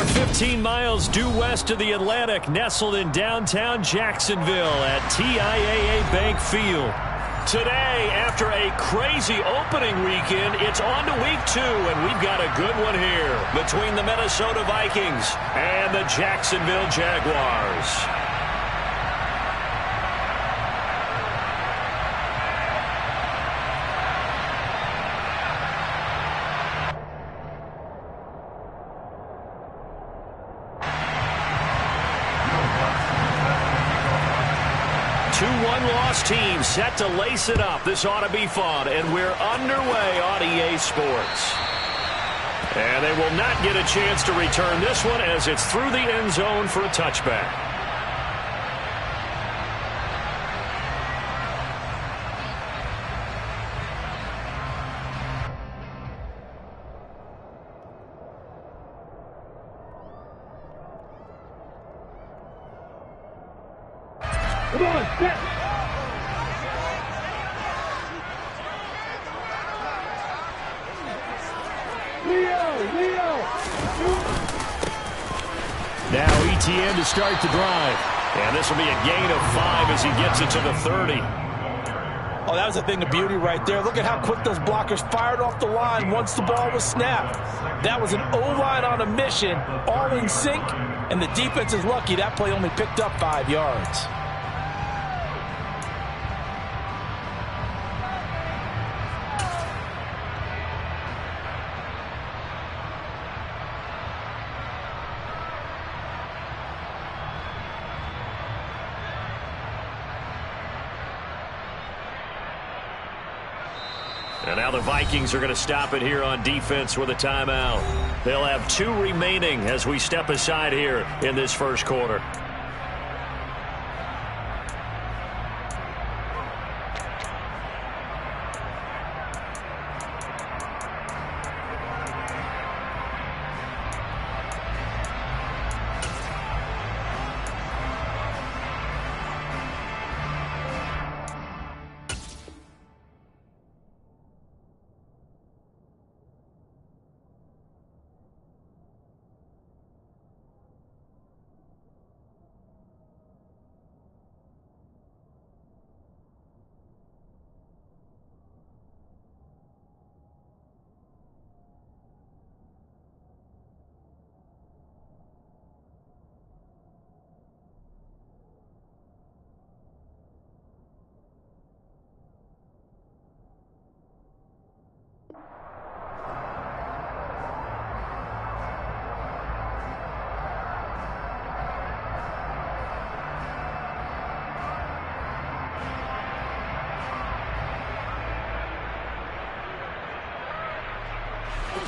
15 miles due west of the Atlantic, nestled in downtown Jacksonville at TIAA Bank Field. Today, after a crazy opening weekend, it's on to week 2, and we've got a good one here between the Minnesota Vikings and the Jacksonville Jaguars. Two one-loss teams set to lace it up. This ought to be fun, and we're underway on EA Sports. And they will not get a chance to return this one as it's through the end zone for a touchback. Come on, set. Leo. Now ETN to start the drive. And this will be a gain of 5 as he gets it to the 30. Oh, that was a thing of beauty right there. Look at how quick those blockers fired off the line once the ball was snapped. That was an O-line on a mission, all in sync, and the defense is lucky that play only picked up 5 yards. And now the Vikings are going to stop it here on defense with a timeout. They'll have 2 remaining as we step aside here in this first quarter.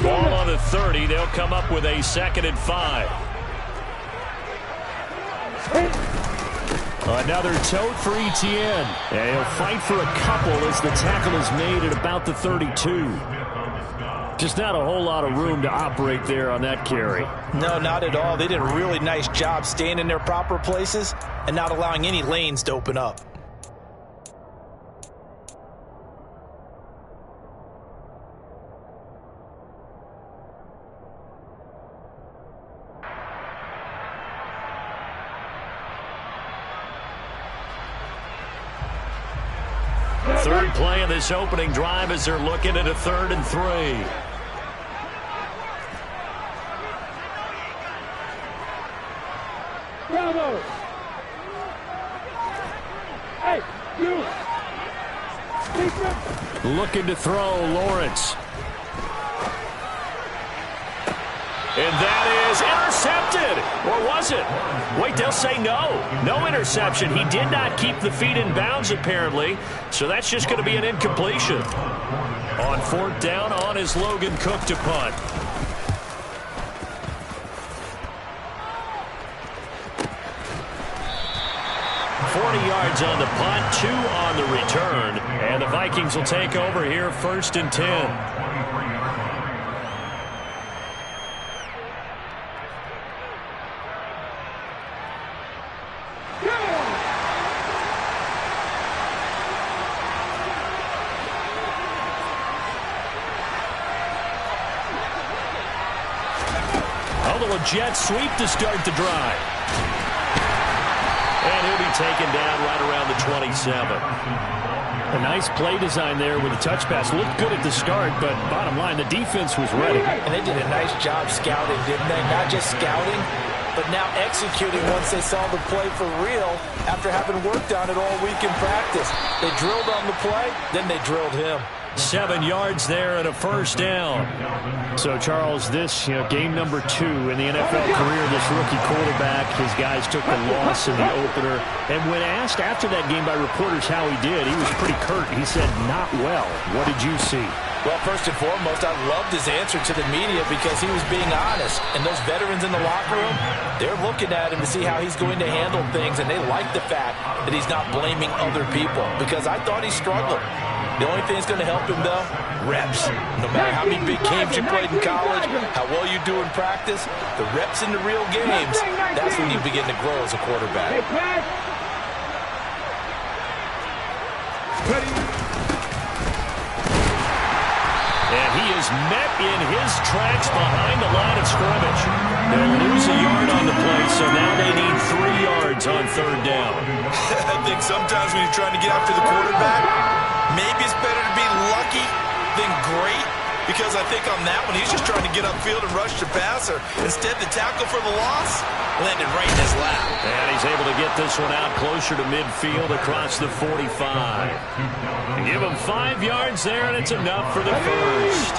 Ball on the 30. They'll come up with a 2nd and 5. Another tote for ETN. And he'll fight for a couple as the tackle is made at about the 32. Just not a whole lot of room to operate there on that carry. No, not at all. They did a really nice job staying in their proper places and not allowing any lanes to open up. Third play of this opening drive as they're looking at a 3rd and 3. Bravo. Hey, you. Looking to throw, Lawrence. And that is intercepted. Or was it? Wait, they'll say no. No interception. He did not keep the feet in bounds, apparently. So that's just going to be an incompletion. On 4th down, on is Logan Cook to punt. Yards on the punt, 2 on the return, and the Vikings will take over here 1st and 10. jet sweep to start the drive. And he'll be taken down right around the 27. A nice play design there with a touch pass. Looked good at the start, but bottom line, the defense was ready. And they did a nice job scouting, didn't they? Not just scouting, but now executing once they saw the play for real after having worked on it all week in practice. They drilled on the play, then they drilled him. 7 yards there and a first down. So, Charles, this game number 2 in the NFL career, this rookie quarterback, his guys took the loss in the opener. And when asked after that game by reporters how he did, he was pretty curt. He said, not well. What did you see? Well, first and foremost, I loved his answer to the media because he was being honest. And those veterans in the locker room, they're looking at him to see how he's going to handle things. And they like the fact that he's not blaming other people because I thought he struggled. The only thing that's going to help him, though, reps. No matter how many big games you played in college, how well you do in practice, the reps in the real games, that's when you begin to grow as a quarterback. And he is met in his tracks behind the line of scrimmage. They'll lose a yard on the play, so now they need 3 yards on third down. I think sometimes when you're trying to get after the quarterback, maybe it's better to be lucky than great, because I think on that one, he's just trying to get upfield and rush the passer. Instead, the tackle for the loss landed right in his lap. And he's able to get this one out closer to midfield across the 45. And give him 5 yards there, and it's enough for the first.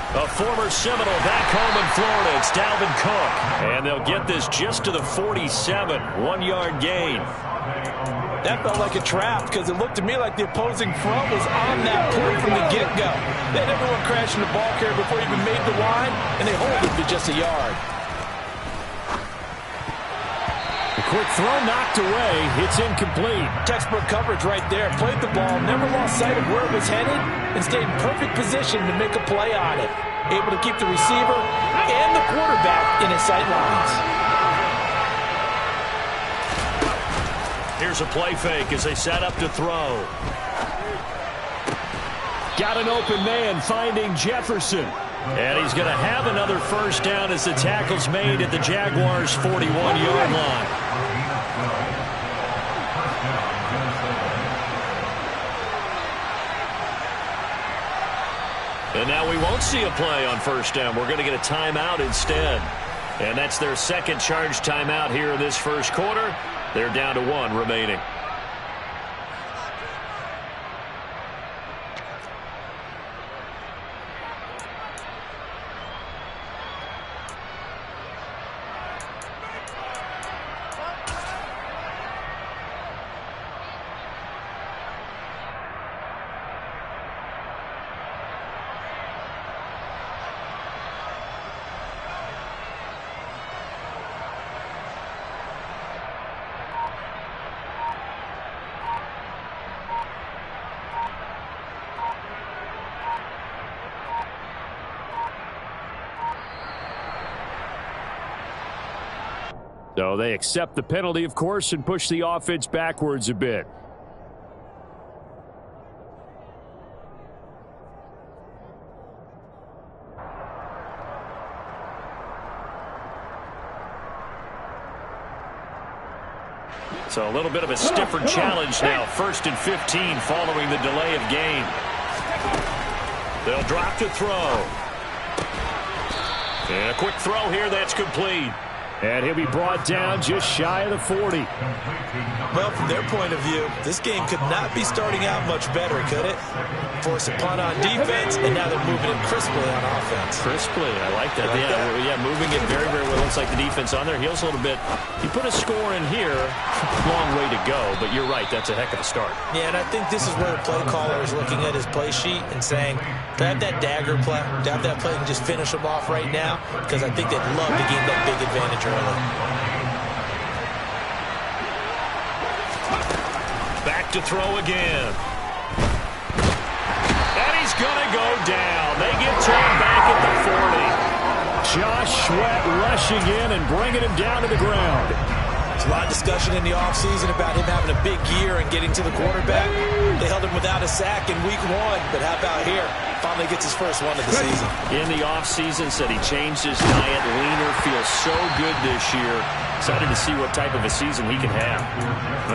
A former Seminole back home in Florida. It's Dalvin Cook. And they'll get this just to the 47. 1 yard gain. That felt like a trap because it looked to me like the opposing front was on that point from the get-go. They had everyone crashing the ball carrier before he even made the line, and they hold it to just a yard. A quick throw knocked away. It's incomplete. Textbook coverage right there. Played the ball, never lost sight of where it was headed, and stayed in perfect position to make a play on it. Able to keep the receiver and the quarterback in his sight lines. Here's a play fake as they set up to throw. Got an open man finding Jefferson. And he's going to have another first down as the tackle's made at the Jaguars' 41-yard line. And now we won't see a play on first down. We're going to get a timeout instead. And that's their second charge timeout here in this first quarter. They're down to 1 remaining. So they accept the penalty, of course, and push the offense backwards a bit. So a little bit of a stiffer challenge now. 1st and 15 following the delay of game. They'll drop to throw. And a quick throw here that's complete. And he'll be brought down just shy of the 40. Well, from their point of view, this game could not be starting out much better, could it? Force a punt on defense, and now they're moving it crisply on offense. Crisply, I like that. Yeah, moving it very, very well. Looks like the defense on their heels a little bit. You put a score in here, long way to go, but you're right, that's a heck of a start. Yeah, and I think this is where the play caller is looking at his play sheet and saying, to have that dagger play, to have that play and just finish them off right now, because I think they'd love to gain that big advantage early. Back to throw again. And he's going to go down. They get to him back at the 40. Josh Sweat rushing in and bringing him down to the ground. There's a lot of discussion in the offseason about him having a big year and getting to the quarterback. They held him without a sack in week 1, but how about here? Finally gets his first one of the season. In the offseason, said he changed his diet, leaner, feels so good this year. Excited to see what type of a season he can have.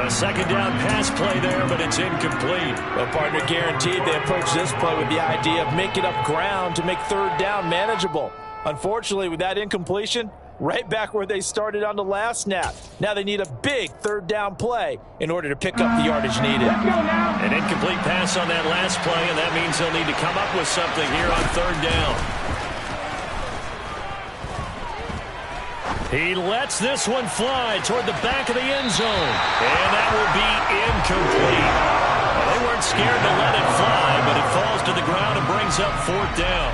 A second down pass play there, but it's incomplete. Well, partner, guaranteed they approach this play with the idea of making up ground to make third down manageable. Unfortunately, with that incompletion, right back where they started on the last snap. Now they need a big third down play in order to pick up the yardage needed. An incomplete pass on that last play, and that means they'll need to come up with something here on third down. He lets this one fly toward the back of the end zone, and that will be incomplete. Well, they weren't scared to let it fly, but it falls to the ground and brings up fourth down.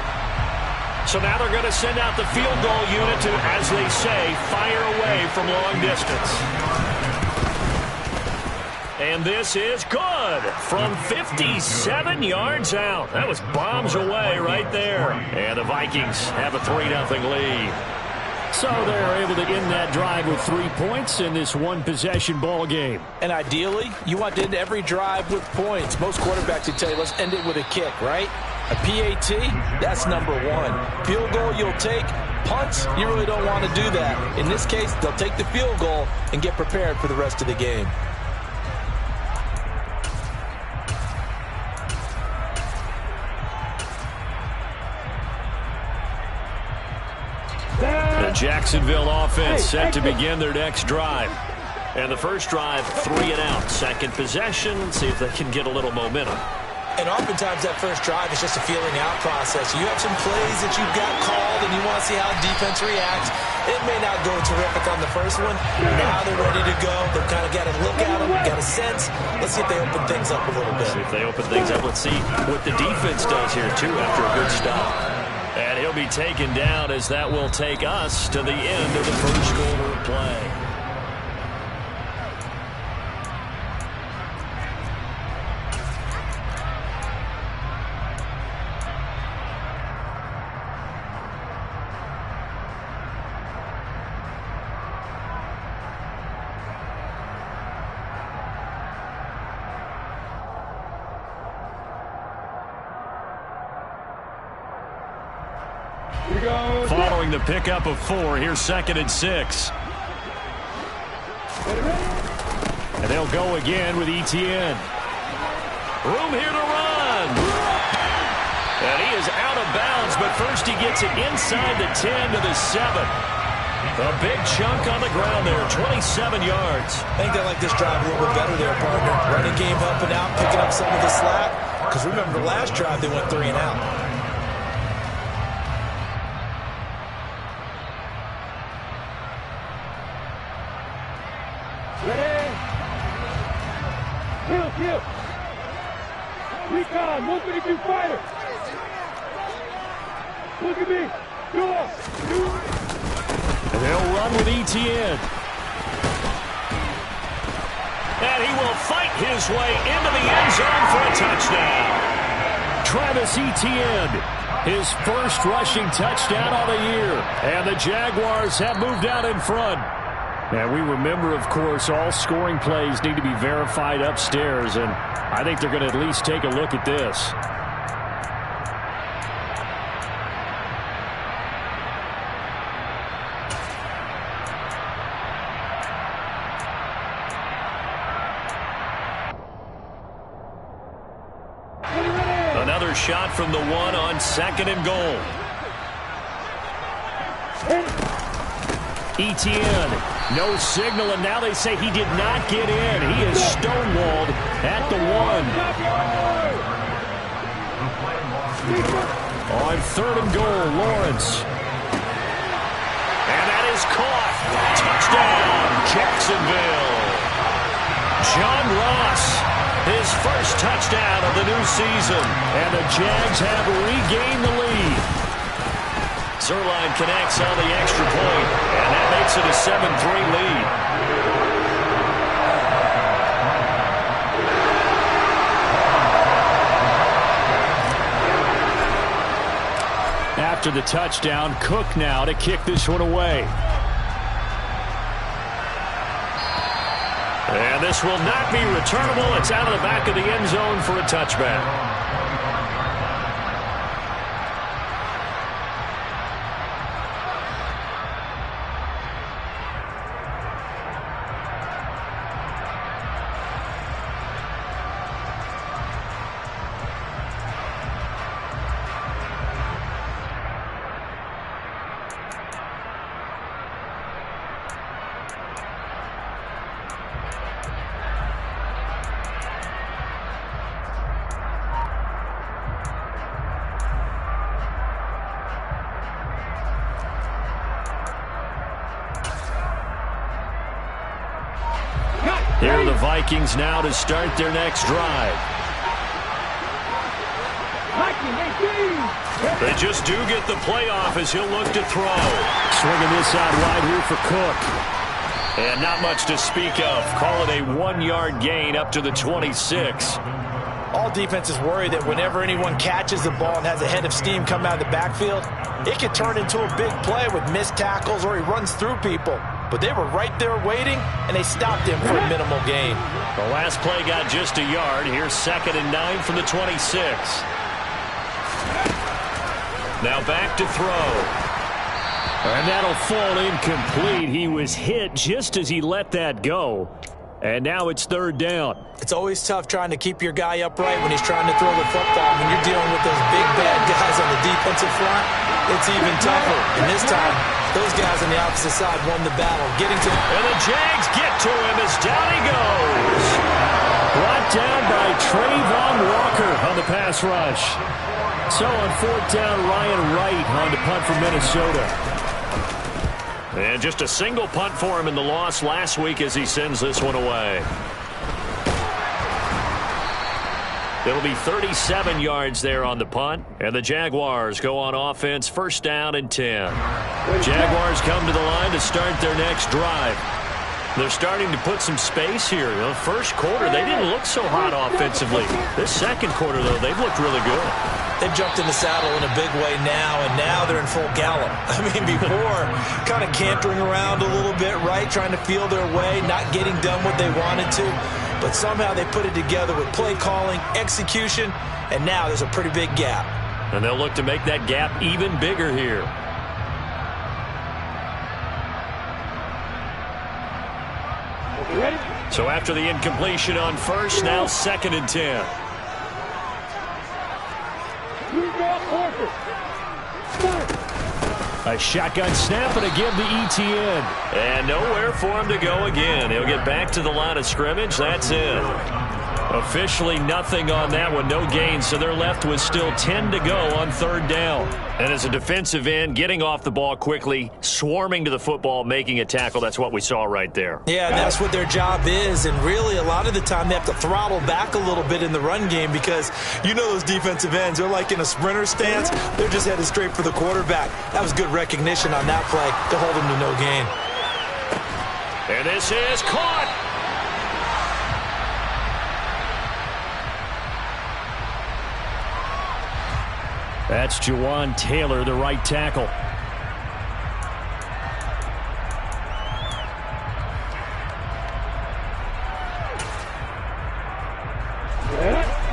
So now they're going to send out the field goal unit to, as they say, fire away from long distance. And this is good from 57 yards out. That was bombs away right there. And the Vikings have a 3-0 lead. So they're able to end that drive with 3 points in this one-possession ball game. And ideally, you want to end every drive with points. Most quarterbacks would tell you, let's end it with a kick, right? A PAT, that's number 1. Field goal, you'll take. Punts, you really don't want to do that. In this case, they'll take the field goal and get prepared for the rest of the game. The Jacksonville offense set to begin their next drive. And the first drive, 3 and out. Second possession, see if they can get a little momentum. And oftentimes that first drive is just a feeling out process. You have some plays that you've got called and you want to see how defense reacts. It may not go terrific on the first one. Now they're ready to go. They've kind of got to look at them, got a sense. Let's see if they open things up a little bit. See if they open things up. Let's see what the defense does here, too, after a good stop. And he'll be taken down as that will take us to the end of the first quarter of play. Following the pickup of 4, here's 2nd and 6. And they'll go again with Etienne. Room here to run. And he is out of bounds, but first he gets it inside the 10 to the 7. A big chunk on the ground there, 27 yards. I think they like this drive a little bit better there, partner. Running game helping out, picking up some of the slack. Because remember, the last drive they went 3 and out. Recon, 132 fighter. Look at me. Go. And they'll run with Etienne. And he will fight his way into the end zone for a touchdown. Travis Etienne, his first rushing touchdown of the year. And the Jaguars have moved out in front. And we remember, of course, all scoring plays need to be verified upstairs, and I think they're going to at least take a look at this. Another shot from the 1 on 2nd and goal. Etienne. No signal, and now they say he did not get in. He is stonewalled at the 1. On 3rd and goal, Lawrence. And that is caught. Touchdown, Jacksonville. John Ross, his first touchdown of the new season. And the Jags have regained the lead. Zuerlein connects on the extra point, and that makes it a 7-3 lead. After the touchdown, Cook now to kick this one away. And this will not be returnable. It's out of the back of the end zone for a touchback. Here are the Vikings now to start their next drive. They just do get the playoff as he'll look to throw. Swinging this out wide here for Cook. And not much to speak of. Call it a 1-yard gain up to the 26. All defenses worry that whenever anyone catches the ball and has a head of steam come out of the backfield, it can turn into a big play with missed tackles or he runs through people. But they were right there waiting, and they stopped him for a minimal gain. The last play got just a yard. Here's 2nd and 9 from the 26. Now back to throw. And that'll fall incomplete. He was hit just as he let that go. And now it's 3rd down. It's always tough trying to keep your guy upright when he's trying to throw the football. When you're dealing with those big, bad guys on the defensive front, it's even tougher. And this time, those guys on the opposite side won the battle. Getting to and the Jags get to him as down he goes. Brought down by Trayvon Walker on the pass rush. So on 4th down, Ryan Wright on to punt for Minnesota. And just a single punt for him in the loss last week as he sends this one away. It'll be 37 yards there on the punt. And the Jaguars go on offense, 1st down and 10. Jaguars come to the line to start their next drive. They're starting to put some space here. The first quarter, they didn't look so hot offensively. This second quarter, though, they've looked really good. They've jumped in the saddle in a big way now, and now they're in full gallop. I mean, before, kind of cantering around a little bit, right, trying to feel their way, not getting done what they wanted to. But somehow they put it together with play calling, execution, and now there's a pretty big gap. And they'll look to make that gap even bigger here. Ready? So after the incompletion on 1st, now 2nd and 10. A shotgun snap and a give to ETN. And nowhere for him to go again. He'll get back to the line of scrimmage. That's it. Officially nothing on that one. No gain. So they're left with still 10 to go on 3rd down. And as a defensive end, getting off the ball quickly, swarming to the football, making a tackle. That's what we saw right there. Yeah, and that's what their job is. And really, a lot of the time, they have to throttle back a little bit in the run game because you know those defensive ends, they're like in a sprinter stance. They're just headed straight for the quarterback. That was good recognition on that play to hold him to no gain. And this is caught. That's Jawan Taylor, the right tackle.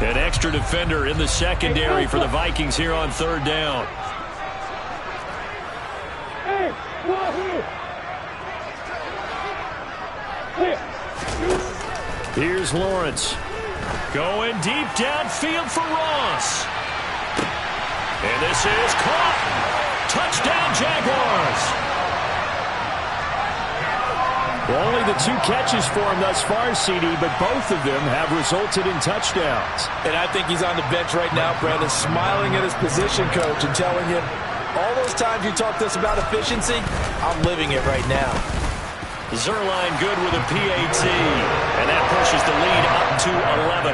An extra defender in the secondary for the Vikings here on 3rd down. Here's Lawrence. Going deep downfield for Ross. And this is caught. Touchdown, Jaguars. Well, only the 2 catches for him thus far, CD, but both of them have resulted in touchdowns. And I think he's on the bench right now, Brandon, smiling at his position coach and telling him, all those times you talked to us about efficiency, I'm living it right now. Zuerlein good with a PAT, and that pushes the lead up to 11.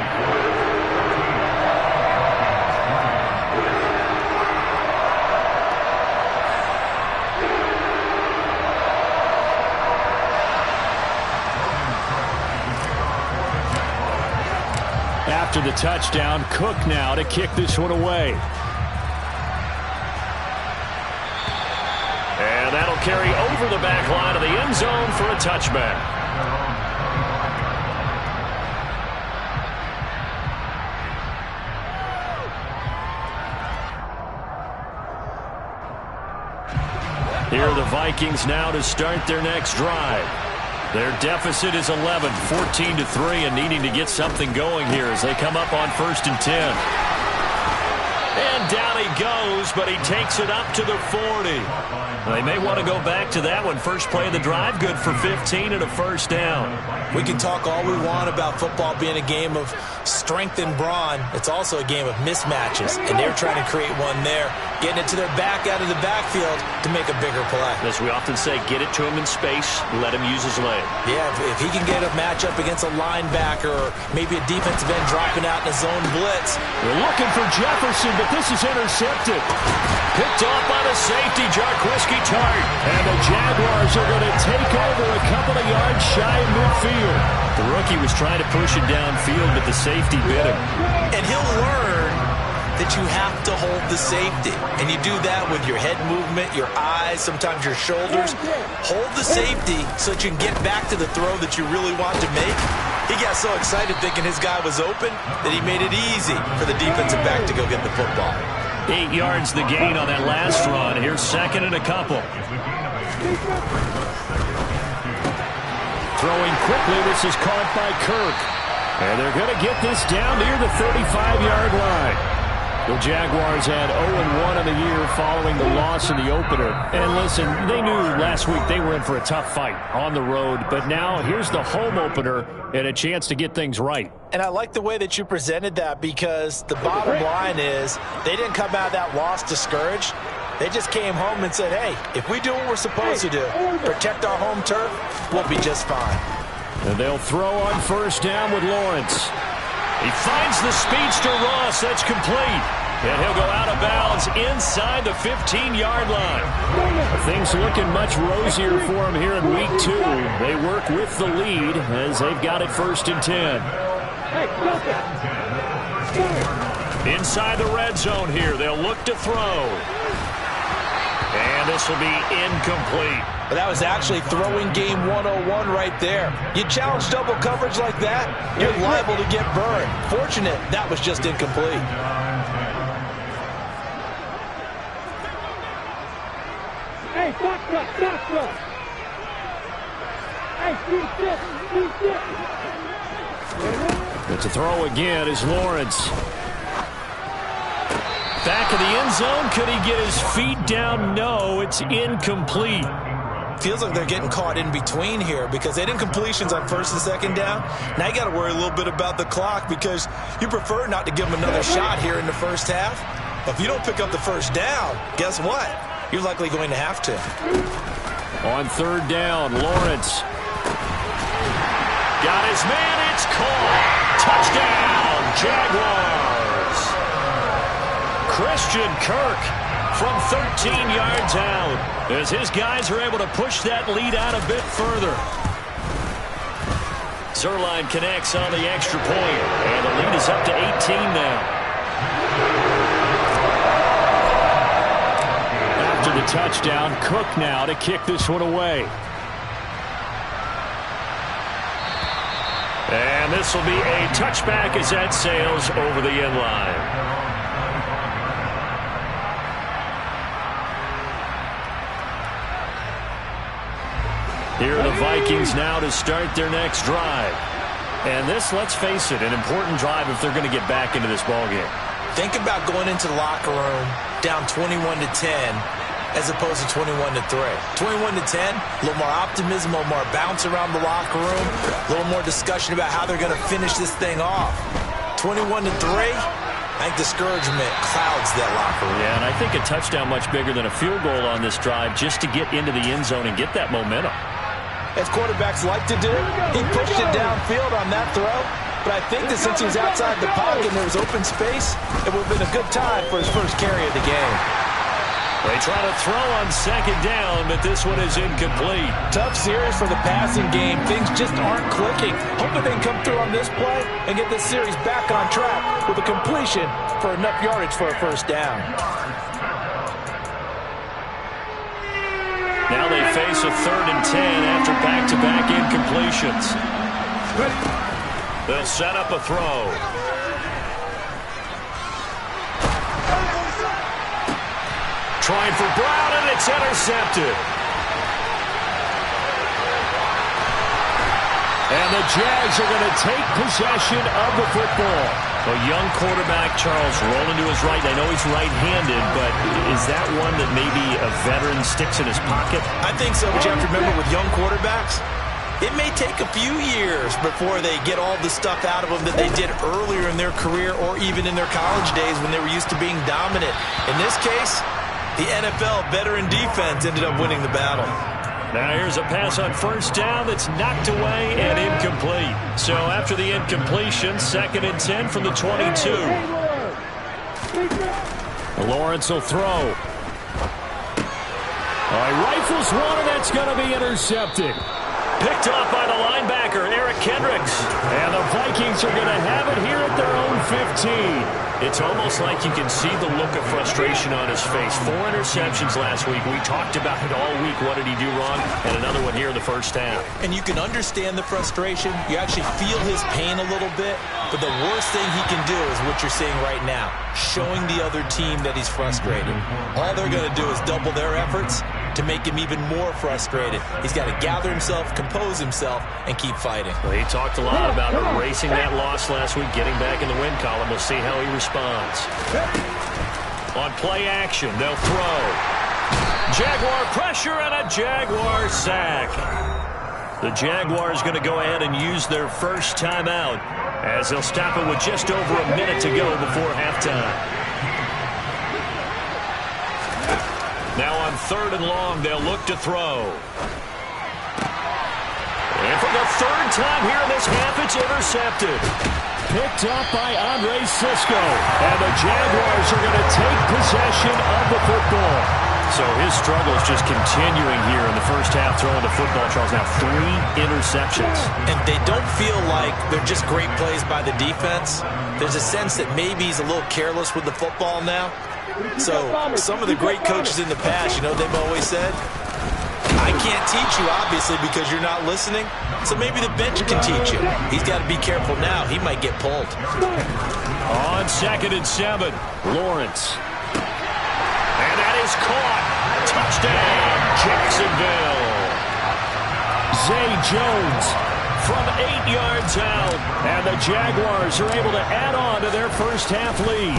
After the touchdown, Cook now to kick this one away. And that'll carry over the back line of the end zone for a touchback. Here are the Vikings now to start their next drive. Their deficit is 11, 14-3, and needing to get something going here as they come up on 1st and 10. And down he goes, but he takes it up to the 40. They may want to go back to that one. First play of the drive, good for 15 and a first down. We can talk all we want about football being a game of strength and brawn. It's also a game of mismatches, and they're trying to create one there, getting it to their back out of the backfield to make a bigger play. As we often say, get it to him in space, let him use his leg. Yeah, if he can get a matchup against a linebacker or maybe a defensive end dropping out in a zone blitz. They're looking for Jefferson, but this is intercepted. Picked off by the safety, Jarquiski Tart. And the Jaguars are going to take over a couple of yards shy of midfield. The rookie was trying to push it downfield, but the safety bit him. And he'll learn that you have to hold the safety. And you do that with your head movement, your eyes, sometimes your shoulders. Hold the safety so that you can get back to the throw that you really want to make. He got so excited thinking his guy was open that he made it easy for the defensive back to go get the football. 8 yards the gain on that last run. Here's 2nd and a couple. Throwing quickly, this is caught by Kirk. And they're going to get this down near the 35-yard line. The Jaguars had 0-1 on the year following the loss in the opener. And listen, they knew last week they were in for a tough fight on the road. But now here's the home opener and a chance to get things right. And I like the way that you presented that, because the bottom line is they didn't come out of that loss discouraged. They just came home and said, hey, if we do what we're supposed to do, protect our home turf, we'll be just fine. And they'll throw on 1st down with Lawrence. He finds the speedster Ross. That's complete. And he'll go out of bounds inside the 15-yard line. Things looking much rosier for him here in week 2. They work with the lead as they've got it 1st and 10. Inside the red zone here. They'll look to throw. And this will be incomplete. But that was actually throwing game 101 right there. You challenge double coverage like that, you're liable to get burned. Fortunate that was just incomplete. Hey, back up. Hey, But to throw again is Lawrence. Back of the end zone. Could he get his feet down? No, it's incomplete. Feels like they're getting caught in between here, because they had incompletions on 1st and 2nd down. Now you got to worry a little bit about the clock, because you prefer not to give them another shot here in the first half. But if you don't pick up the 1st down, guess what? You're likely going to have to. On 3rd down, Lawrence. Got his man. It's caught. Touchdown, Jaguars. Christian Kirk from 13 yards out as his guys are able to push that lead out a bit further. Zuerlein connects on the extra point, and the lead is up to 18 now. After the touchdown, Cook now to kick this one away. And this will be a touchback as that sails over the end line. Here are the Vikings now to start their next drive. And this, let's face it, an important drive if they're going to get back into this ballgame. Think about going into the locker room down 21-10 as opposed to 21-3. 21-10, a little more optimism, a little more bounce around the locker room, a little more discussion about how they're going to finish this thing off. 21-3, I think discouragement clouds that locker room. Yeah, and I think a touchdown much bigger than a field goal on this drive just to get into the end zone and get that momentum. As quarterbacks like to do, he pushed it downfield on that throw. But I think that since he was outside the pocket and there was open space, it would have been a good time for his first carry of the game. They try to throw on 2nd down, but this one is incomplete. Tough series for the passing game. Things just aren't clicking. Hoping they can come through on this play and get this series back on track with a completion for enough yardage for a 1st down. Now they face a 3rd and 10 after back-to-back incompletions. They'll set up a throw. trying for Brown, and it's intercepted. And the Jags are going to take possession of the football. A young quarterback, Charles, rolling to his right. I know he's right-handed, but is that one that maybe a veteran sticks in his pocket? I think so, but you have to remember with young quarterbacks, it may take a few years before they get all the stuff out of them that they did earlier in their career or even in their college days when they were used to being dominant. In this case, the NFL veteran defense ended up winning the battle. Now here's a pass on first down that's knocked away and incomplete. So after the incompletion, 2nd and 10 from the 22. Lawrence will throw. Rifles one, and that's going to be intercepted. Picked off by the linebacker, Eric Kendricks. And the Vikings are going to have it here at their own 15. It's almost like you can see the look of frustration on his face. 4 interceptions last week. We talked about it all week. What did he do wrong? And another one here in the first half. And you can understand the frustration. You actually feel his pain a little bit. But the worst thing he can do is what you're seeing right now, showing the other team that he's frustrated. All they're going to do is double their efforts to make him even more frustrated. He's got to gather himself, compose himself, and keep fighting. Well, he talked a lot about erasing that loss last week, getting back in the win column. We'll see how he responds. On play action, they'll throw. Jaguar pressure and a Jaguar sack. The Jaguars going to go ahead and use their first timeout as they'll stop it with just over a minute to go before halftime. Now on 3rd and long, they'll look to throw. And for the 3rd time here in this half, it's intercepted. Picked up by Andre Cisco. And the Jaguars are going to take possession of the football. So his struggle is just continuing here in the first half, throwing the football, Charles. Now 3 interceptions. And they don't feel like they're just great plays by the defense. There's a sense that maybe he's a little careless with the football now. So some of the great coaches in the past, you know, they've always said, I can't teach you, obviously, because you're not listening. So maybe the bench can teach you. He's got to be careful now. He might get pulled. On 2nd and 7, Lawrence. And that is caught. Touchdown, Jacksonville. Zay Jones from 8 yards out. And the Jaguars are able to add on to their first half lead.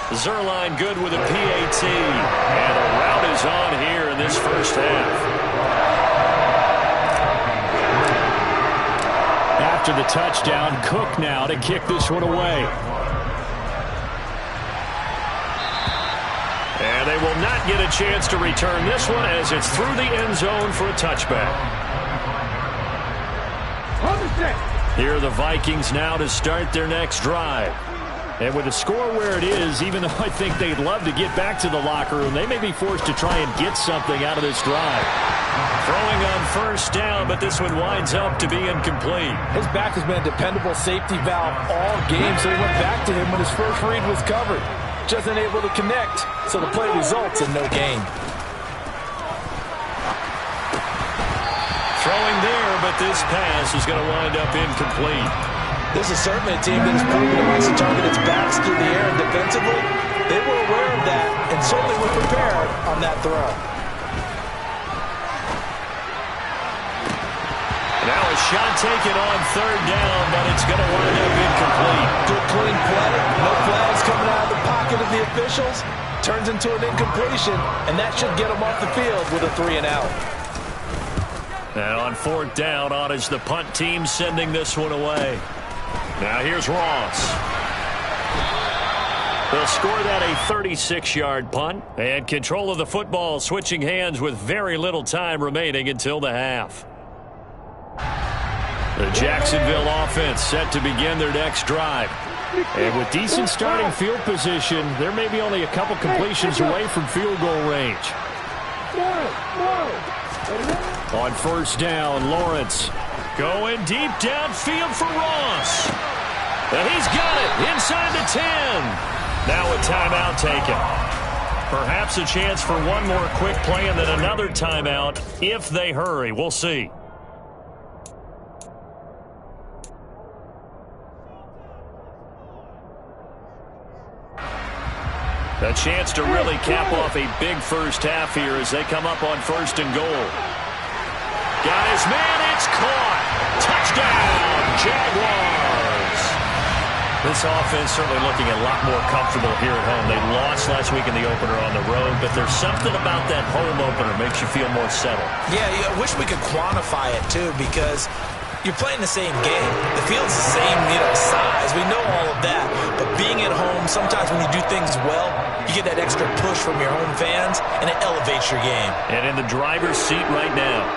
Zuerlein good with a PAT. And the rout is on here in this first half. After the touchdown, Cook now to kick this one away. And they will not get a chance to return this one as it's through the end zone for a touchback. Here are the Vikings now to start their next drive. And with the score where it is, even though I think they'd love to get back to the locker room, they may be forced to try and get something out of this drive. Throwing on first down, but this one winds up to be incomplete. His back has been a dependable safety valve all game, so he went back to him when his first read was covered. Just unable to connect, so the play results in no gain. Throwing there, but this pass is going to wind up incomplete. This is certainly a team that has proven it wants to target its backs through the air, and defensively, they were aware of that and certainly were prepared on that throw. Now a shot taken on 3rd down, but it's going to wind up incomplete. Good clean play, no flags coming out of the pocket of the officials. Turns into an incompletion, and that should get them off the field with a 3 and out. And on 4th down, on is the punt team sending this one away. Now here's Ross. They'll score that a 36-yard punt. And control of the football switching hands with very little time remaining until the half. The Jacksonville offense set to begin their next drive. And with decent starting field position, there may be only a couple completions away from field goal range. On first down, Lawrence going deep downfield for Ross. And he's got it inside the 10. Now a timeout taken. Perhaps a chance for one more quick play and then another timeout if they hurry. We'll see. A chance to really cap off a big first half here as they come up on 1st and goal. Got his man, it's caught. Touchdown, Jaguars. This offense certainly looking a lot more comfortable here at home. They lost last week in the opener on the road, but there's something about that home opener makes you feel more settled. Yeah, I wish we could quantify it, too, because you're playing the same game. The field's the same, size. We know all of that. But being at home, sometimes when you do things well, you get that extra push from your home fans, and it elevates your game. And in the driver's seat right now.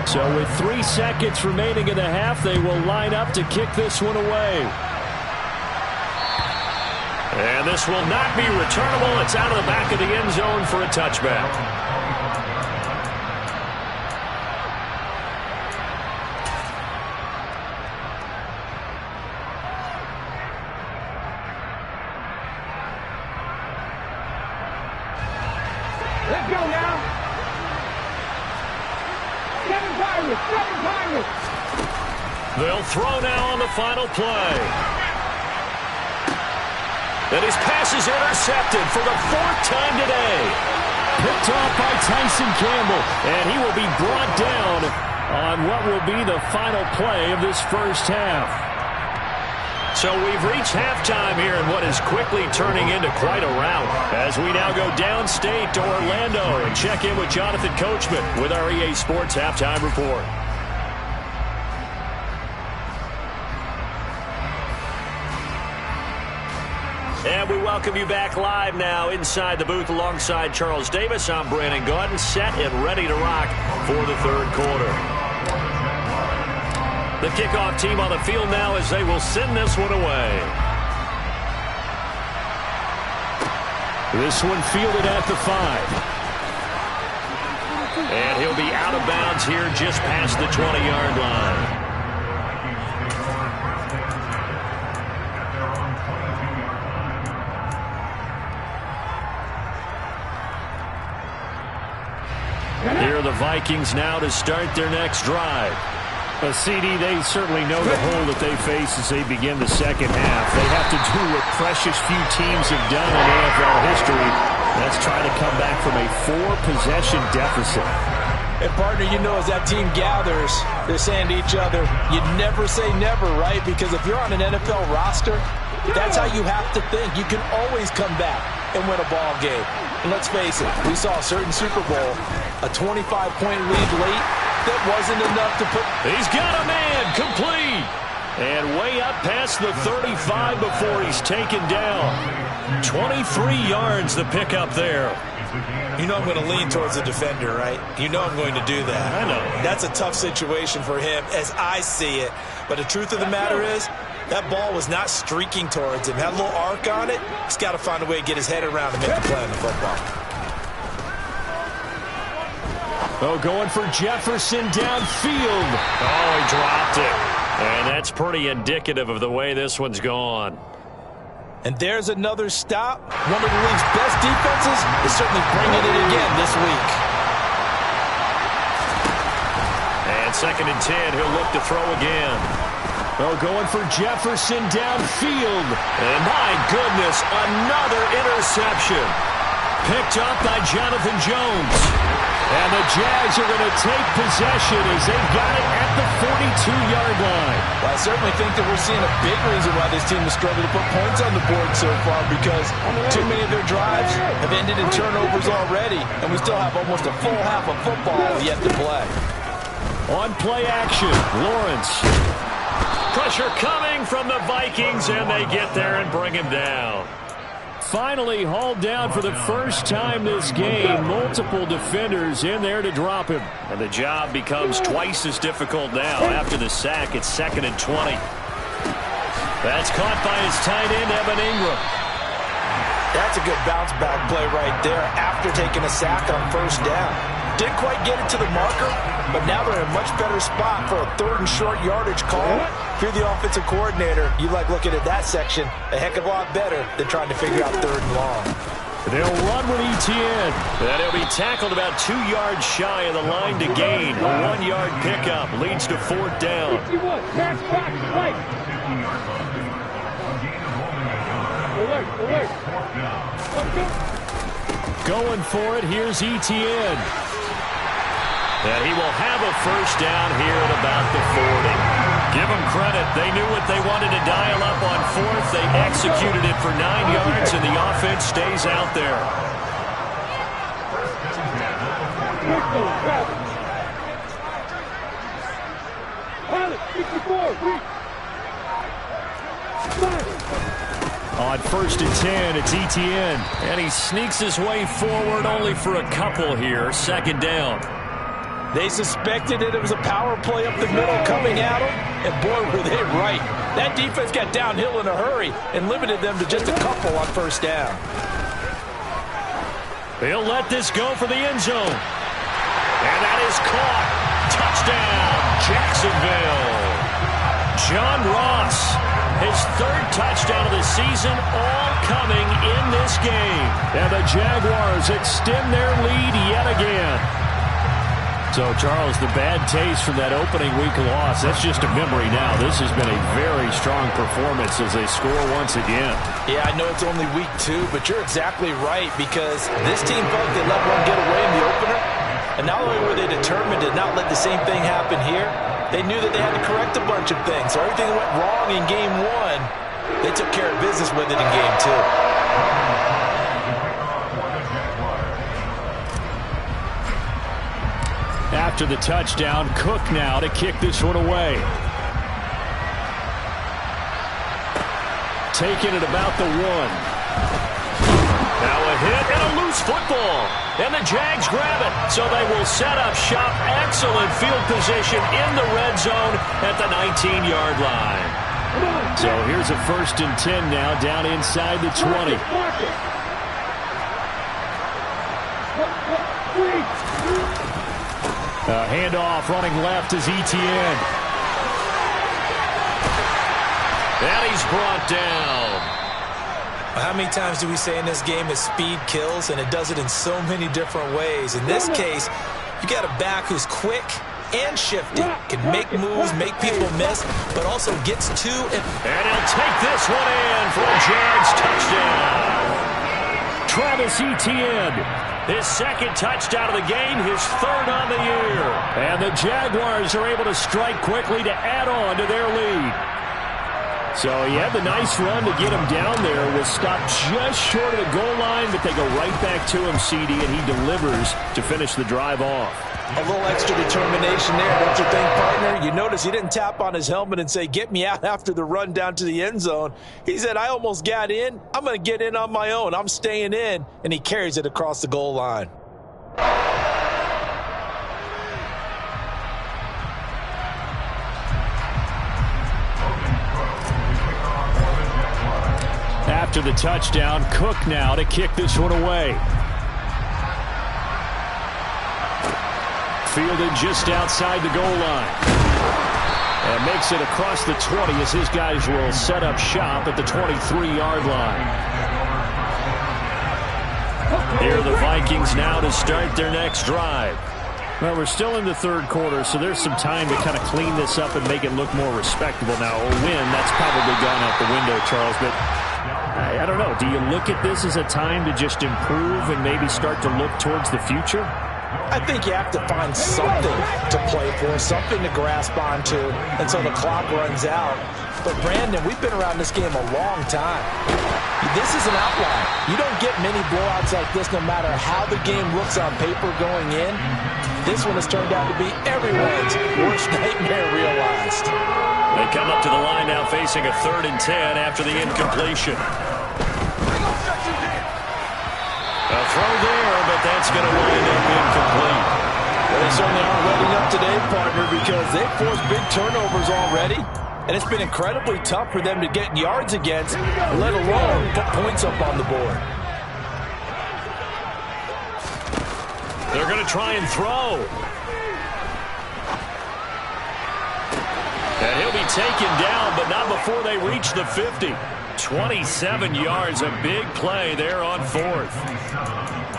So with 3 seconds remaining in the half, they will line up to kick this one away. And this will not be returnable. It's out of the back of the end zone for a touchback. Let's go now. 7 Pirates. They'll throw now on the final play. And his pass is intercepted for the 4th time today. Picked off by Tyson Campbell, and he will be brought down on what will be the final play of this first half. So we've reached halftime here in what is quickly turning into quite a rout as we now go downstate to Orlando and check in with Jonathan Coachman with our EA Sports Halftime Report. And we welcome you back live now inside the booth alongside Charles Davis. I'm Brandon Gaudin, set and ready to rock for the 3rd quarter. The kickoff team on the field now as they will send this one away. This one fielded at the 5. And he'll be out of bounds here just past the 20-yard line. Here are the Vikings now to start their next drive. A CD, they certainly know the hole that they face as they begin the second half. They have to do what precious few teams have done in NFL history. That's try to come back from a 4-possession deficit. And, partner, as that team gathers, they're saying to each other, you never say never, right? Because if you're on an NFL roster, that's how you have to think. You can always come back and win a ball game. And let's face it, we saw a certain Super Bowl, a 25-point lead late, that wasn't enough to put. He's got a man, complete. And way up past the 35 before he's taken down. 23 yards the pickup there. I'm going to lean towards the defender, right? I'm going to do that. I know. That's a tough situation for him as I see it. But the truth of the matter is, that ball was not streaking towards him. Had a little arc on it. He's got to find a way to get his head around and make the play on the football. Going for Jefferson downfield. Oh, he dropped it. And that's pretty indicative of the way this one's gone. And there's another stop. One of the league's best defenses is certainly bringing it again this week. And 2nd and 10, he'll look to throw again. Going for Jefferson downfield. And my goodness, another interception. Picked up by Jonathan Jones. And the Jags are going to take possession as they've got it at the 42-yard line. Well, I certainly think that we're seeing a big reason why this team has struggled to put points on the board so far, because too many of their drives have ended in turnovers already, and we still have almost a full half of football yet to play. On play action, Lawrence. Pressure coming from the Vikings, and they get there and bring him down. Finally hauled down for the first time this game. Multiple defenders in there to drop him. And the job becomes twice as difficult now. After the sack, it's 2nd and 20. That's caught by his tight end, Evan Ingram. That's a good bounce back play right there after taking a sack on 1st down. Didn't quite get it to the marker, but now they're in a much better spot for a 3rd and short yardage call. If you're the offensive coordinator, you like looking at that section a heck of a lot better than trying to figure out 3rd and long. They'll run with ETN. And he'll be tackled about 2 yards shy of the line to gain. A 1-yard pickup leads to 4th down. 51, pass box, right. Alert. Going for it, here's ETN. And he will have a first down here at about the 40. Give them credit. They knew what they wanted to dial up on 4th. They executed it for 9 yards, and the offense stays out there. On 1st and 10, it's ETN. And he sneaks his way forward only for a couple here. 2nd down. They suspected it was a power play up the middle coming at them, and boy, were they right. That defense got downhill in a hurry and limited them to just a couple on 1st down. They'll let this go for the end zone. And that is caught. Touchdown, Jacksonville. John Ross, his 3rd touchdown of the season, all coming in this game. And the Jaguars extend their lead yet again. So, Charles, the bad taste from that opening week loss, that's just a memory now. This has been a very strong performance as they score once again. Yeah, I know it's only week 2, but you're exactly right, because this team felt they let one get away in the opener, and not only were they determined to not let the same thing happen here, they knew that they had to correct a bunch of things. So everything that went wrong in game 1, they took care of business with it in game 2. After the touchdown, Cook now to kick this one away. Taking it about the 1. Now a hit and a loose football. And the Jags grab it. So they will set up shop. Excellent field position in the red zone at the 19-yard line. So here's a 1st and 10 now down inside the 20. Handoff running left is ETN. And he's brought down. How many times do we say in this game that speed kills, and it does it in so many different ways? In this case, you got a back who's quick and shifty, can make moves, make people miss, but also gets to and he'll take this one in for a Jags touchdown. Travis Etienne. His 2nd touchdown of the game, his 3rd on the year. And the Jaguars are able to strike quickly to add on to their lead. So he had the nice run to get him down there. Was stopped just short of the goal line, but they go right back to him, CD, and he delivers to finish the drive off. A little extra determination there, don't you think, partner? You notice he didn't tap on his helmet and say, get me out after the run down to the end zone. He said, I almost got in. I'm going to get in on my own. I'm staying in. And he carries it across the goal line. After the touchdown, Cook now to kick this one away. Fielded just outside the goal line. And makes it across the 20 as his guys will set up shop at the 23-yard line. Here are the Vikings now to start their next drive. Well, we're still in the 3rd quarter, so there's some time to kind of clean this up and make it look more respectable now. A win, that's probably gone out the window, Charles, but I don't know. Do you look at this as a time to just improve and maybe start to look towards the future? I think you have to find something to play for, something to grasp onto until the clock runs out. But, Brandon, we've been around this game a long time. This is an outlier. You don't get many blowouts like this no matter how the game looks on paper going in. This one has turned out to be everyone's worst nightmare realized. They come up to the line now facing a 3rd and 10 after the incompletion. A throw there, but that's going to wind up incomplete. Well, they certainly aren't letting up today, partner, because they've forced big turnovers already. And it's been incredibly tough for them to get yards against, let alone put points up on the board. They're going to try and throw. And he'll be taken down, but not before they reach the 50. 27 yards, a big play there on fourth.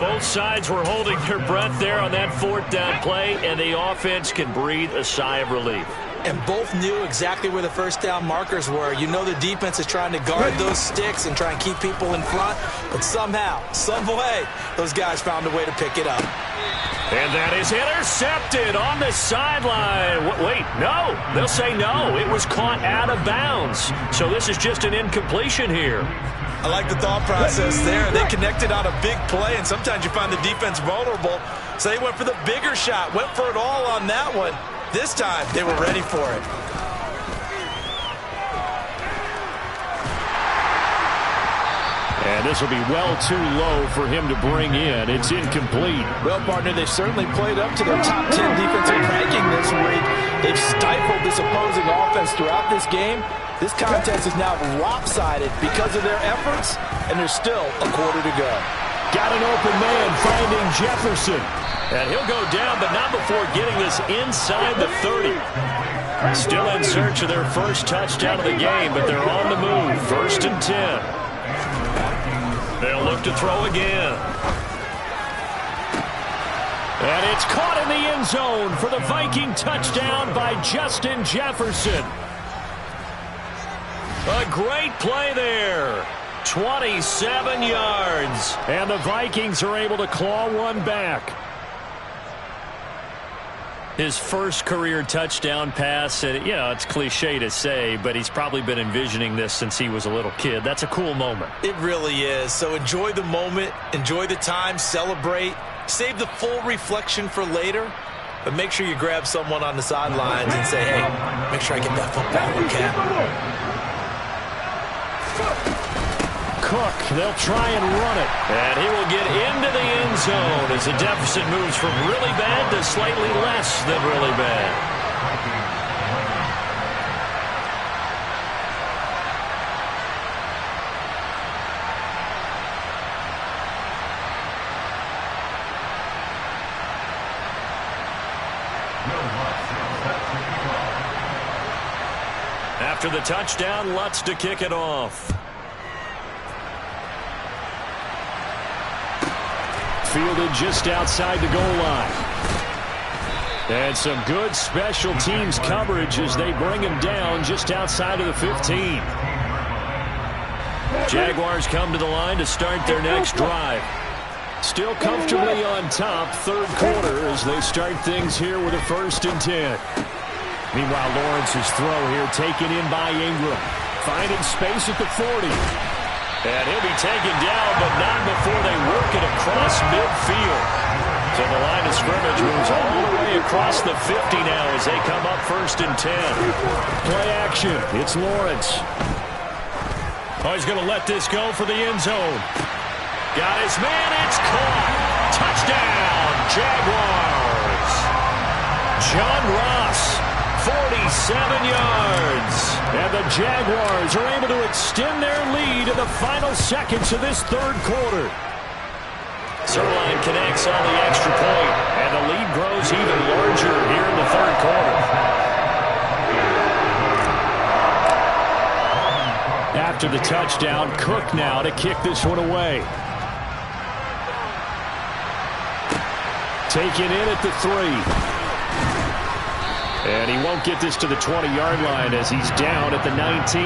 Both sides were holding their breath there on that fourth down play, and the offense can breathe a sigh of relief. And both knew exactly where the first down markers were. You know the defense is trying to guard those sticks and try and keep people in front, but somehow, some way, those guys found a way to pick it up. And that is intercepted on the sideline. Wait, no. They'll say no. It was caught out of bounds. So this is just an incompletion here. I like the thought process there. They connected on a big play, and sometimes you find the defense vulnerable. So they went for the bigger shot, went for it all on that one. This time, they were ready for it. And this will be well too low for him to bring in. It's incomplete. Well, partner, they've certainly played up to their top 10 defensive ranking this week. They've stifled this opposing offense throughout this game. This contest is now lopsided because of their efforts, and there's still a quarter to go. Got an open man finding Jefferson. And he'll go down, but not before getting this inside the 30. Still in search of their first touchdown of the game, but they're on the move. 1st and 10. They'll look to throw again. And it's caught in the end zone for the Viking touchdown by Justin Jefferson. A great play there. 27 yards. And the Vikings are able to claw one back. His first career touchdown pass, and it's cliche to say, but he's probably been envisioning this since he was a little kid. That's a cool moment. It really is. So enjoy the moment, enjoy the time, celebrate, save the full reflection for later, but make sure you grab someone on the sidelines and say, hey, make sure I get that football, Cap. Cook, they'll try and run it. And he will get into the end zone as the deficit moves from really bad to slightly less than really bad. After the touchdown, Lutz to kick it off. Fielded just outside the goal line. And some good special teams coverage as they bring him down just outside of the 15. Jaguars come to the line to start their next drive. Still comfortably on top, third quarter as they start things here with a 1st and 10. Meanwhile, Lawrence's throw here taken in by Ingram. Finding space at the 40. And he'll be taken down, but not before they work it across midfield. So the line of scrimmage moves all the way across the 50 now as they come up 1st and 10. Play action. It's Lawrence. Oh, he's going to let this go for the end zone. Got his man. It's caught. Touchdown, Jaguars. John Ross. 47 yards. And the Jaguars are able to extend their lead in the final seconds of this third quarter. Zerline connects on the extra point, and the lead grows even larger here in the third quarter. After the touchdown, Cook now to kick this one away. Taken in at the 3. And he won't get this to the 20-yard line as he's down at the 19.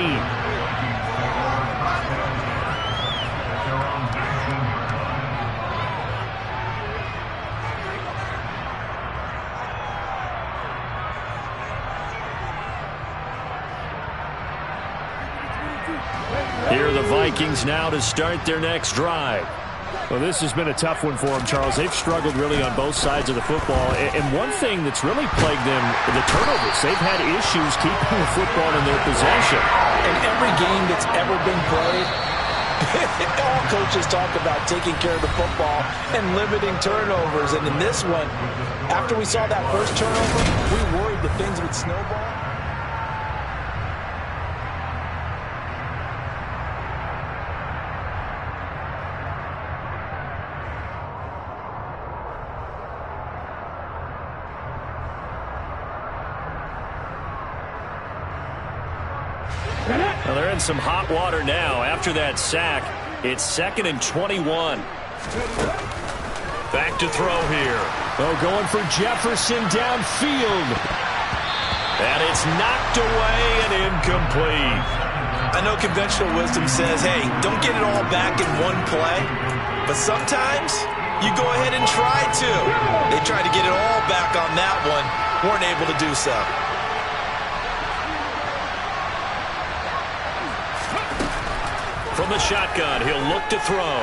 Here are the Vikings now to start their next drive. Well, this has been a tough one for them, Charles. They've struggled really on both sides of the football. And one thing that's really plagued them, the turnovers. They've had issues keeping the football in their possession. In every game that's ever been played, all coaches talk about taking care of the football and limiting turnovers. And in this one, after we saw that first turnover, we worried that things would snowball. Well, they're in some hot water now. After that sack, it's 2nd and 21. Back to throw here. Oh, going for Jefferson downfield. And it's knocked away and incomplete. I know conventional wisdom says, hey, don't get it all back in one play. But sometimes you go ahead and try to. They tried to get it all back on that one. Weren't able to do so. From the shotgun, he'll look to throw.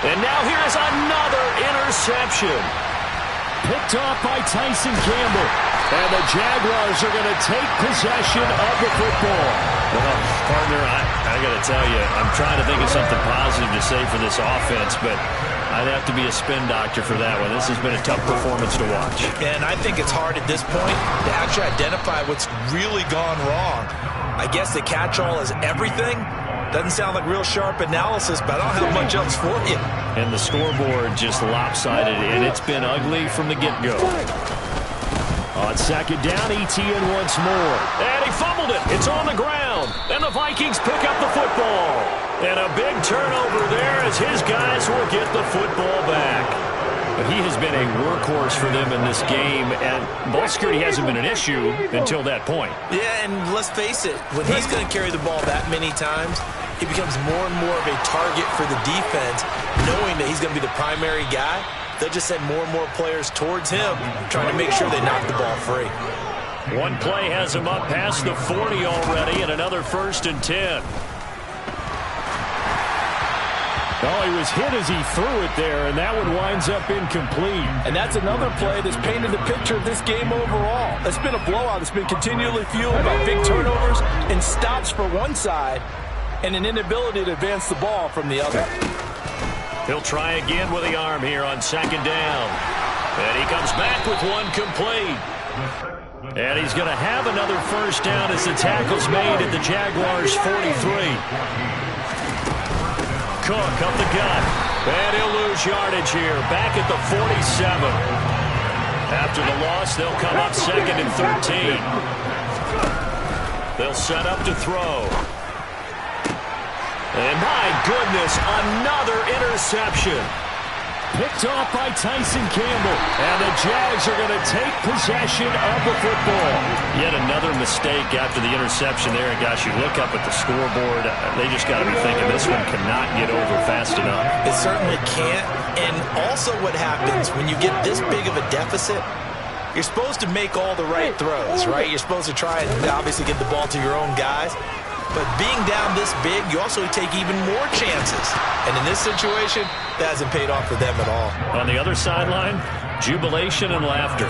And now here's another interception. Picked off by Tyson Campbell. And the Jaguars are going to take possession of the football. Well, partner, I got to tell you, I'm trying to think of something positive to say for this offense, but I'd have to be a spin doctor for that one. This has been a tough performance to watch. And I think it's hard at this point to actually identify what's really gone wrong. I guess the catch-all is everything. Doesn't sound like real sharp analysis, but I don't have much else for you. And the scoreboard just lopsided, and it's been ugly from the get-go. On 2nd down, ETN once more. And he fumbled it. It's on the ground. And the Vikings pick up the football. And a big turnover there as his guys will get the football back. But he has been a workhorse for them in this game, and ball security hasn't been an issue until that point. Yeah, and let's face it, when he's going to carry the ball that many times, he becomes more and more of a target for the defense, knowing that he's going to be the primary guy. They'll just send more and more players towards him, trying to make sure they knock the ball free. One play has him up past the 40 already, and another 1st and 10. Oh, he was hit as he threw it there, and that one winds up incomplete. And that's another play that's painted the picture of this game overall. It's been a blowout. It's been continually fueled by big turnovers and stops for one side and an inability to advance the ball from the other. He'll try again with the arm here on 2nd down. And he comes back with one complete. And he's going to have another 1st down as the tackle's made at the Jaguars' 43. Cook up the gut. And he'll lose yardage here. Back at the 47. After the loss, they'll come up 2nd and 13. They'll set up to throw. And my goodness, another interception. Picked off by Tyson Campbell. And the Jags are going to take possession of the football. Yet another mistake after the interception there. And gosh, you look up at the scoreboard, they just got to be thinking this one cannot get over fast enough. It certainly can't. And also what happens when you get this big of a deficit, you're supposed to make all the right throws, right? You're supposed to try and obviously get the ball to your own guys. But being down this big, you also take even more chances. And in this situation, that hasn't paid off for them at all. On the other sideline, jubilation and laughter.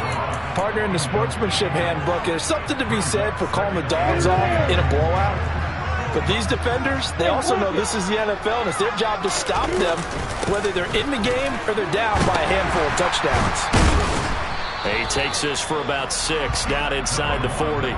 Partner, in the sportsmanship handbook, there's something to be said for calling the dogs off in a blowout. But these defenders, they also know this is the NFL, and it's their job to stop them, whether they're in the game or they're down by a handful of touchdowns. He takes this for about 6 down inside the 40.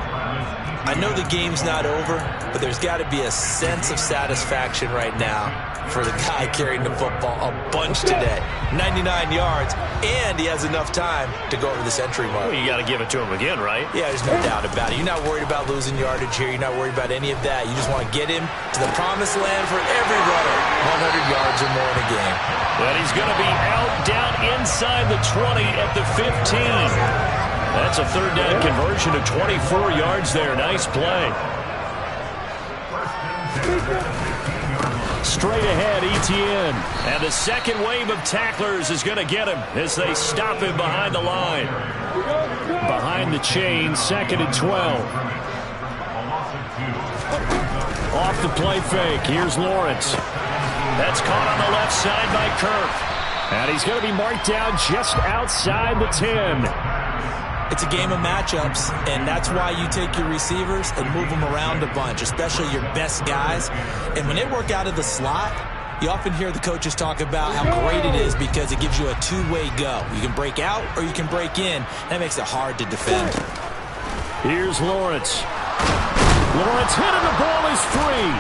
I know the game's not over, but there's got to be a sense of satisfaction right now for the guy carrying the football a bunch today. 99 yards, and he has enough time to go over the century mark. Well, you got to give it to him again, right? Yeah, there's no doubt about it. You're not worried about losing yardage here. You're not worried about any of that. You just want to get him to the promised land for every runner. 100 yards or more in a game. And he's going to be out down inside the 20 at the 15. That's a 3rd down conversion to 24 yards there. Nice play. Straight ahead, ETN. And the second wave of tacklers is going to get him as they stop him behind the line. Behind the chain, 2nd and 12. Off the play fake. Here's Lawrence. That's caught on the left side by Kirk. And he's going to be marked down just outside the 10. It's a game of matchups, and that's why you take your receivers and move them around a bunch, especially your best guys. And when they work out of the slot, you often hear the coaches talk about how great it is because it gives you a two-way go. You can break out or you can break in. That makes it hard to defend. Here's Lawrence. Lawrence hit and the ball is free.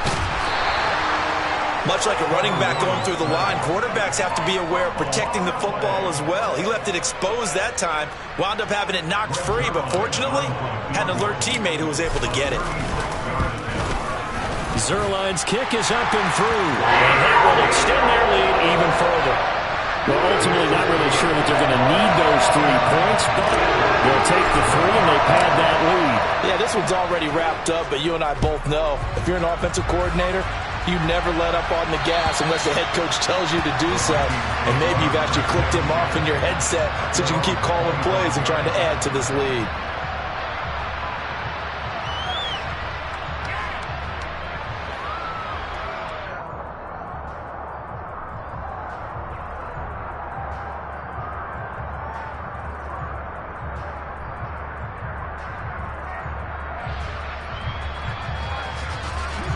Much like a running back going through the line, quarterbacks have to be aware of protecting the football as well. He left it exposed that time, wound up having it knocked free, but fortunately, had an alert teammate who was able to get it. Zuerlein's kick is up and through, and that will extend their lead even further. Well, ultimately, not really sure that they're going to need those 3 points, but they'll take the 3 and they pad that lead. Yeah, this one's already wrapped up, but you and I both know if you're an offensive coordinator, you never let up on the gas unless the head coach tells you to do so. And maybe you've actually clicked him off in your headset so you can keep calling plays and trying to add to this lead.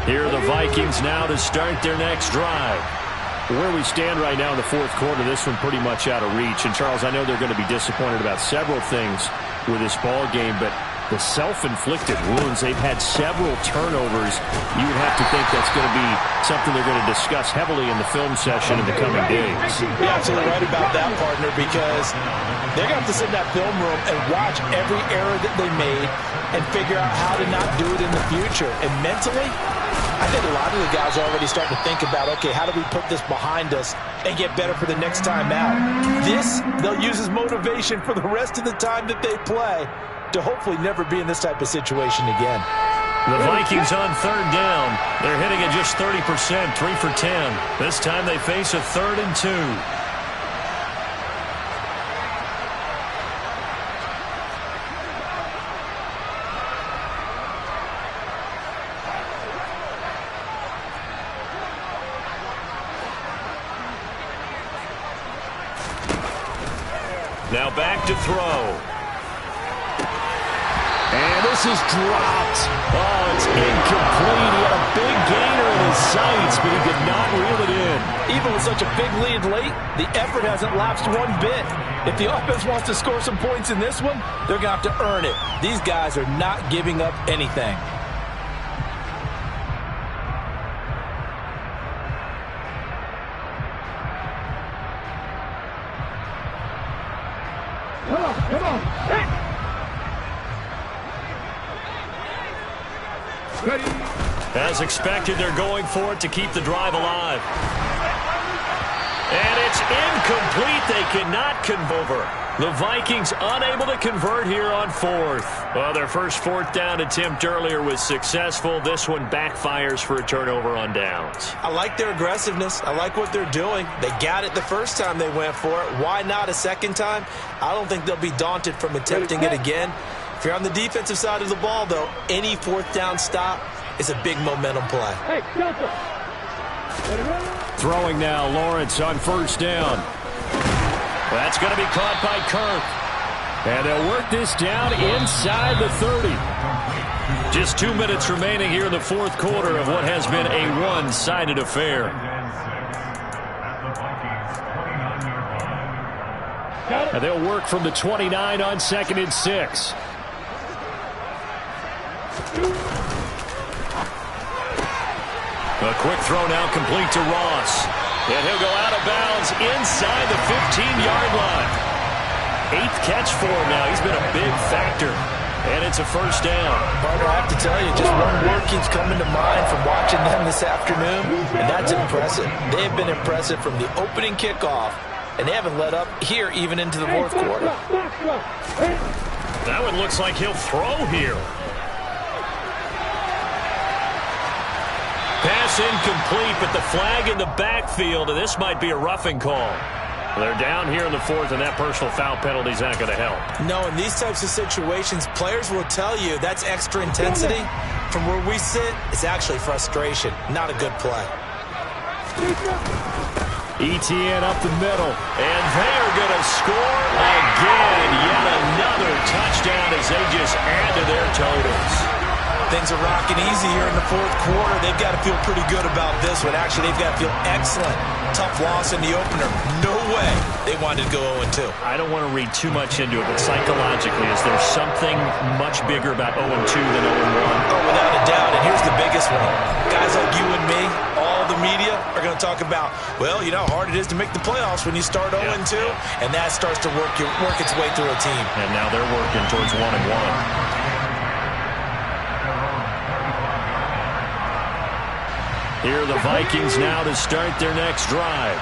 Here are the Vikings now to start their next drive. Where we stand right now in the fourth quarter, this one pretty much out of reach. And, Charles, I know they're going to be disappointed about several things with this ball game, but the self-inflicted wounds, they've had several turnovers. You would have to think that's going to be something they're going to discuss heavily in the film session in the coming days. You're absolutely right about that, partner, because they're going to have to sit in that film room and watch every error that they made and figure out how to not do it in the future. And mentally, I think a lot of the guys are already starting to think about, okay, how do we put this behind us and get better for the next time out? This, they'll use as motivation for the rest of the time that they play to hopefully never be in this type of situation again. The Vikings on third down. They're hitting at just 30%, 3 for 10. This time they face a 3rd and 2. Now back to throw. And this is dropped. Oh, it's incomplete. He had a big gainer in his sights, but he could not reel it in. Even with such a big lead late, the effort hasn't lapsed one bit. If the offense wants to score some points in this one, they're going to have to earn it. These guys are not giving up anything. Come on. Ready. As expected, they're going for it to keep the drive alive. And it's incomplete. They cannot convert. The Vikings unable to convert here on 4th. Well, their first 4th down attempt earlier was successful. This one backfires for a turnover on downs. I like their aggressiveness. I like what they're doing. They got it the first time they went for it. Why not a second time? I don't think they'll be daunted from attempting it again. If you're on the defensive side of the ball, though, any 4th down stop is a big momentum play. Hey, Delta. Throwing now, Lawrence on first down. That's going to be caught by Kirk. And they'll work this down inside the 30. Just 2 minutes remaining here in the fourth quarter of what has been a one-sided affair. And they'll work from the 29 on 2nd and 6. A quick throw now complete to Ross. And he'll go out of bounds inside the 15-yard line. 8th catch for him now. He's been a big factor. And it's a first down. Partner, I have to tell you, just one word keeps coming to mind from watching them this afternoon, and that's impressive. They have been impressive from the opening kickoff, and they haven't let up here even into the fourth quarter. That one looks like he'll throw here. Pass incomplete, but the flag in the backfield, and this might be a roughing call. They're down here in the fourth, and that personal foul penalty is not going to help. No, in these types of situations, players will tell you that's extra intensity. From where we sit, it's actually frustration, not a good play. ETN up the middle, and they're going to score again. Yet another touchdown as they just add to their totals. Things are rocking easy here in the fourth quarter. They've got to feel pretty good about this one. Actually, they've got to feel excellent. Tough loss in the opener. No way they wanted to go 0-2. I don't want to read too much into it, but psychologically, is there something much bigger about 0-2 than 0-1? Oh, without a doubt. And here's the biggest one. Guys like you and me, all the media are going to talk about, well, you know how hard it is to make the playoffs when you start 0-2, and that starts to work its way through a team. And now they're working towards 1-1. Here are the Vikings now to start their next drive.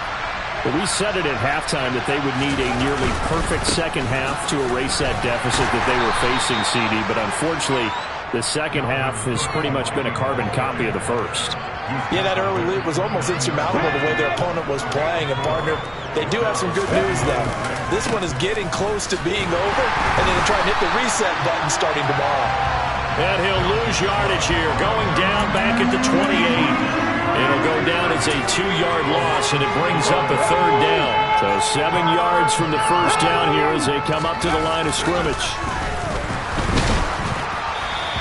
Well, we said it at halftime that they would need a nearly perfect second half to erase that deficit that they were facing, CD. But unfortunately, the second half has pretty much been a carbon copy of the first. Yeah, that early lead was almost insurmountable the way their opponent was playing. And, partner, they do have some good news, though. This one is getting close to being over, and then they're trying to hit the reset button starting tomorrow. And he'll lose yardage here, going down back at the 28. It'll go down as a 2-yard loss, and it brings up a third down. So 7 yards from the first down here as they come up to the line of scrimmage.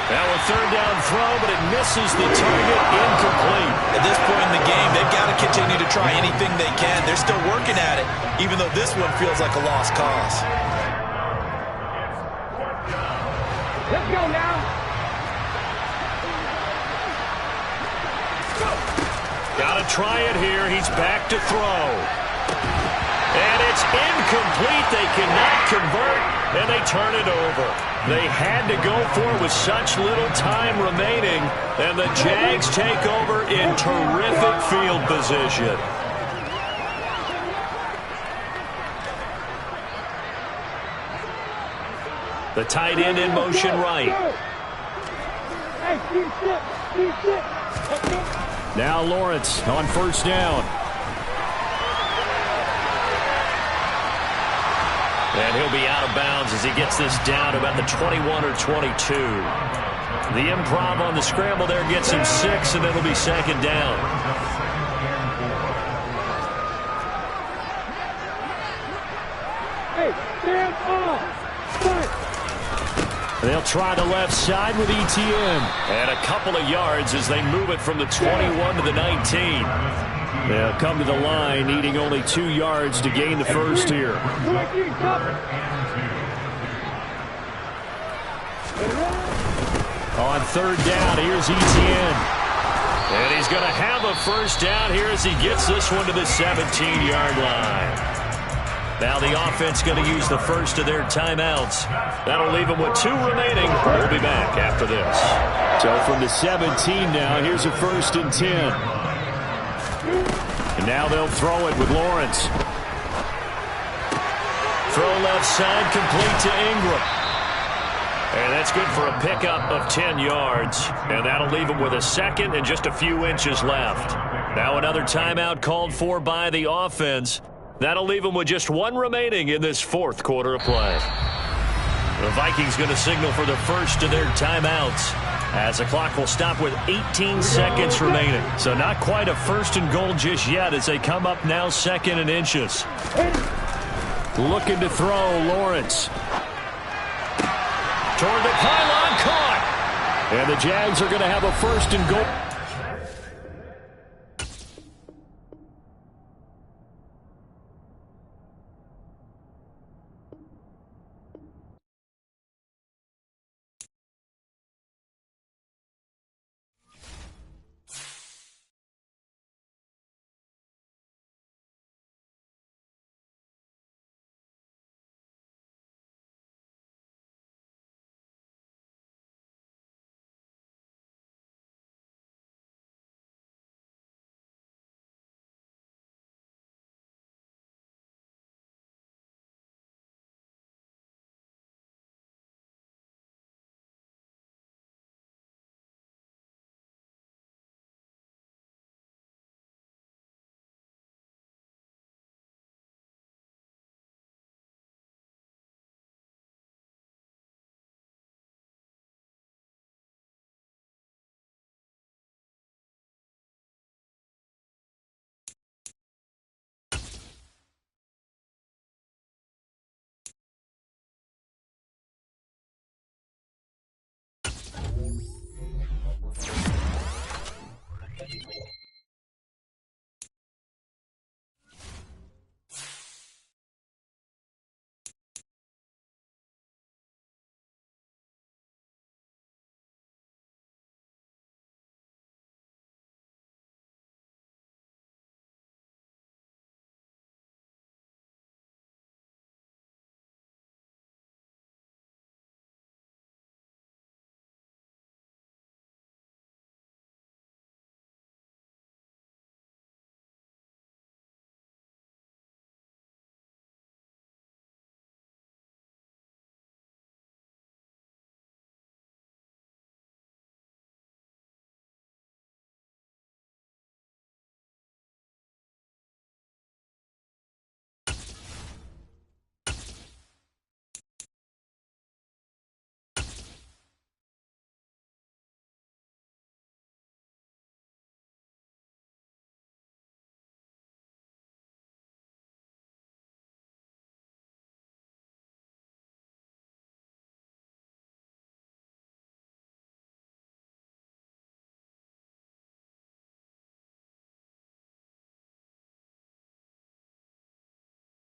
Now a third down throw, but it misses the target, incomplete. At this point in the game, they've got to continue to try anything they can. They're still working at it, even though this one feels like a lost cause. Let's go now. Got to try it here. He's back to throw. And it's incomplete. They cannot convert, and they turn it over. They had to go for it with such little time remaining, and the Jags take over in terrific field position. The tight end in motion right. Now Lawrence on first down. And he'll be out of bounds as he gets this down to about the 21 or 22. The improv on the scramble there gets him 6, and it'll be second down. Hey, stand up. They'll try the left side with ETN. And a couple of yards as they move it from the 21 to the 19. They'll come to the line, needing only 2 yards to gain the first here. On third down, here's ETN. And he's going to have a first down here as he gets this one to the 17-yard line. Now the offense going to use the first of their timeouts. That'll leave them with 2 remaining. We'll be back after this. So from the 17 now, here's a 1st and 10. And now they'll throw it with Lawrence. Throw left side, complete to Ingram. And that's good for a pickup of 10 yards. And that'll leave them with a second and just a few inches left. Now another timeout called for by the offense. That'll leave them with just 1 remaining in this fourth quarter of play. The Vikings going to signal for the first of their timeouts as the clock will stop with 18 seconds remaining. So not quite a 1st and goal just yet as they come up now 2nd and inches. Looking to throw, Lawrence. Toward the pylon, caught. And the Jags are going to have a 1st and goal.